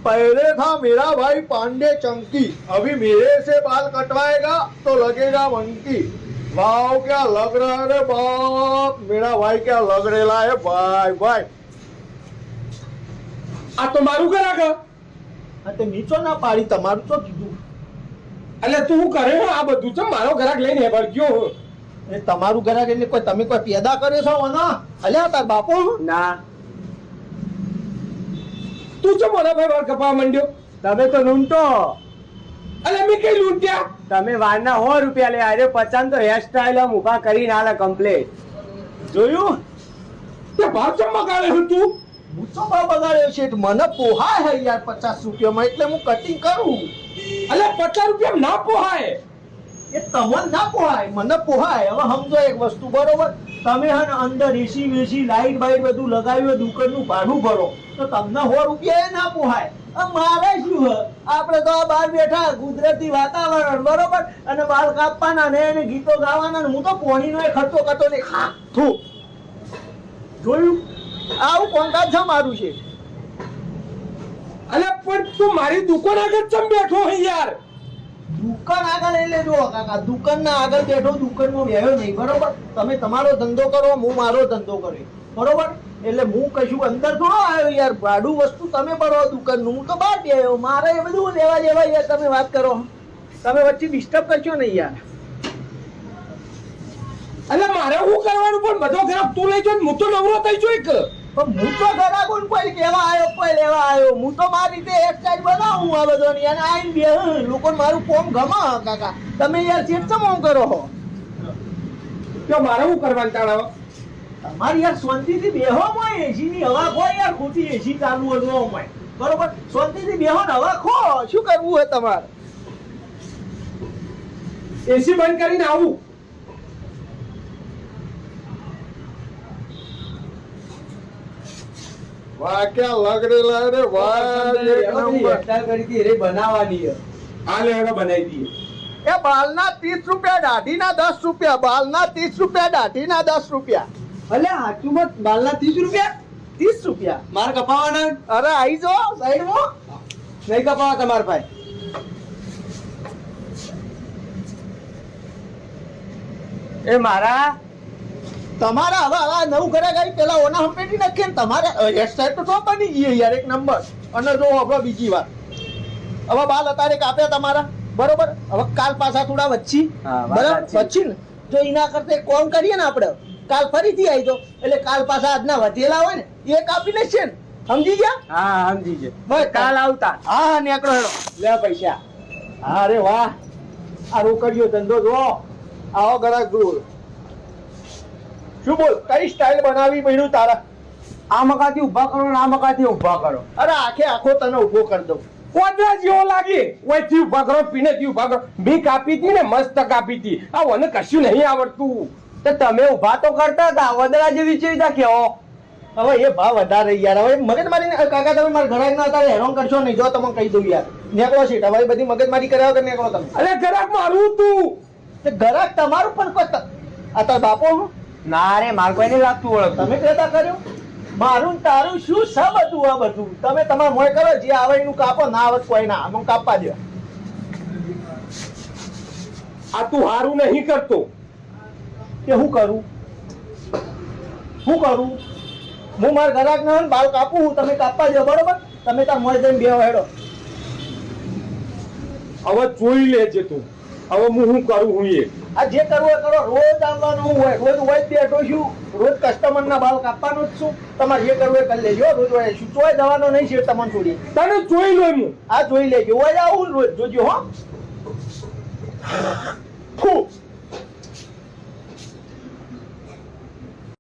पहले था मेरा भाई पांडे चंकी, अभी मेरे से बाल कटवाएगा तो लगेगा मंकी। वाह क्या लग रहा है रे बाप, मेरा भाई क्या लग रेला है भाई भाई। આ તો મારું ઘરાક હે. આ તે નીચો ના પાડી, તમારું તો કીધું. એટલે તું શું કરે હે? આ બધું છે મારો ઘરાક લઈને હેબર ગયો હું. એ તમારું ઘરાક એટલે કોઈ તમે કોઈ પેદા કર્યો છો વના? અલ્યા તાર બાપો ના, તું છે મોના ભાઈ વાળ કપાવા માંડ્યો? તમે તો લૂંટો. એટલે મેં કઈ લૂંટ્યા? તમે વારના 100 રૂપિયા લે, અરે 50 તો હેર સ્ટાઈલ આમ ઊભા કરીને આલે કમ્પ્લીટ. જોયું? તે ભાવ ચમ મગાડે છે તું? હું તો ભાવ બગાડ્યો છે, મને પોહાય હે યાર 50 રૂપિયામાં, એટલે હું કટિંગ કરું. એટલે 50 રૂપિયા ના પોહાય. એ તમને ના પોહાય, મને પોહાય. હવે સમજો એક વસ્તુ, બરોબર? તમે હે ને અંદર એસી વેસી લાઈટ બાઈટ બધું લગાવ્યું, દુકાનનું ભાડું ભરો તો તમને 100 રૂપિયા ના પોહાય. મારે શું હે, આપણે તો આ બહાર બેઠા, કુદરતી વાતાવરણ, બરોબર, અને વાળ કાપવાના ને એને ગીતો ગાવાના ને હું તો પોણીનો ખર્ચો કરતો નહીં. હા થું જોયું? આવું કોંકાજ છે મારું છે. અલે પણ તું મારી દુકાન આગળ ચમ બેઠો હે યાર? દુકાન આગળ એટલે જો કાકા, દુકાનના આગળ બેઠો, દુકાનમાં બેહ્યો નહીં, બરોબર? તમે તમારો ધંધો કરો, હું મારો ધંધો કર્યો, બરોબર? એટલે હું કશું અંદર થોડો આવ્યો યાર, ભાડું વસ્તુ તમે ભરો દુકાનનું, હું તો બહાર બેહ્યો, મારે એ બધું લેવા દેવા યાર. તમે વાત કરો, તમે વચ્ચે ડિસ્ટર્બ કરશો નહીં યાર. એટલે મારે શું કરવાનું? પણ બધો ઘરાક તું લઈ જો, હું તો નવરો થઈ જો એક. પણ હું તો ઘરાકોને કોઈ કહેવા આવ્યો, કોઈ લેવા આવ્યો, હું તો મારી રીતે હેરસ્ટાઈલ બનાવું આ બધોની, અને આઈને બે લોકોને મારું કોમ ગમે કાકા. તમે યાર ચેટ ચમ કરો છો? તો મારે શું કરવાનું તાણા? તમારી યાર શાંતિથી બેહો, મોય એસી ની હવા ખો યાર, ખોટી એસી ચાલુ હોય ન હોય, બરોબર? શાંતિથી બેહો ને હવા ખો. શું કરવું હોય તમારે? એસી બંધ કરીને આવું. વાહ ક્યાં લગ રેલા રે વાહ, એક નંબર. બનાવવાની હે. આ લેવા બનાવી દઈએ. એ બાલના 30 રૂપિયા, દાઢીના 10 રૂપિયા. બાલના 30 રૂપિયા, દાઢીના 10 રૂપિયા. અલે હાચુમાં બાલના 30 રૂપિયા? 30 રૂપિયા. માર કપાવાના? અરે આઈ જો સાઈડમાં. નહીં કપાવા તમાર ભાઈ. એ મારા તમારા હવે આ નવું ઘરે ગઈ પેલા ઓના હંપેટી નાખીએ ને તમારે હેરસ્ટાઈલ તો તો બની ગઈ યાર એક નંબર. અને જો હવે બીજી વાત, હવે બાલ અત્યારે કાપ્યા તમારા, બરોબર? હવે કાલ પાછા થોડા વચ્ચી, હા, વાત બરાબર? સાચી. વચ્ચી ને જો એના કરતા કોમ કરીએ ને આપણે, કાલ ફરીથી આવી દો, એટલે કાલ પાછા આજના વધેલા હોય ને એ કાપી લેશે ને, સમજી ગયા? હા સમજી છે. બસ કાલ આવતા. હા હા નીકળો હેડો. લે પૈસા. અરે વાહ, આ રોકડીયો ધંધો જો. આવો ગરાક જુઓ. શું બોલ, કઈ સ્ટાઇલ બનાવી પડ્યું તારા? આ મકાથી ઊભા કરો ને આ મકાથી ઊભા કરો. અરે આખે આખો તને ઉભો કરી દઉં. કોદરા જેવો લાગે. ઓયથી ઉભા કરો, પીનેથી ઉભા કરો. બી કાપી હતી ને મસ્ત કાપી હતી. આ મને કશું નહીં આવડતું. તો તમે ઊભા તો કરતા હતા, વદરા જેવી ચીજ કેવો. હવે એ ભાવ વધારે યાર. હવે મગજમારી કાકા તમે મારા ઘરાક ના તારે હેરાન કરશો નહીં, જો તમે કહી દઉં યાર. નેકળો સીટ, હવે બધી મગજમારી કર્યા વગર નેકળો તમે. અરે ઘરાક મારું તું. તે ઘરાક તમારું પણ કોઈ આ તાર બાપો હું ના રે, માર કોઈ નહીં લાગતું ઓળખ. તમે કહેતા કર્યો. મારું ને તારું શું છે બધું? આ બધું તમે તમારે મોય કરો, જે આવે એનું કાપો, ના આવે કોઈ ના, આમ કાપવા દો. આ તું હારું નહીં કરતો. કે હું કરું? હું કરું? હું મારા ઘરાક ના બાલ કાપું હું, તમે કાપવા દો, બરોબર? તમે તાર મોય જઈને બે હેડો. હવે જોઈ લેજે તું. હવે હું શું કરું હું એ. આ જે કરવું એ કરો. રોજ આવવાનું હોય, રોજ હોય જ બેઠો છું, રોજ કસ્ટમર ના બાલ કાપવાનું જ છું. તમારે જે કરવું એ કરી લેજો. રોજ હોય શું ચોય જવાનો નહીં છે તમને છોડી. તને જોઈ લો હું. આ જોઈ લેજો. હોય આવું રોજ જોજો. હો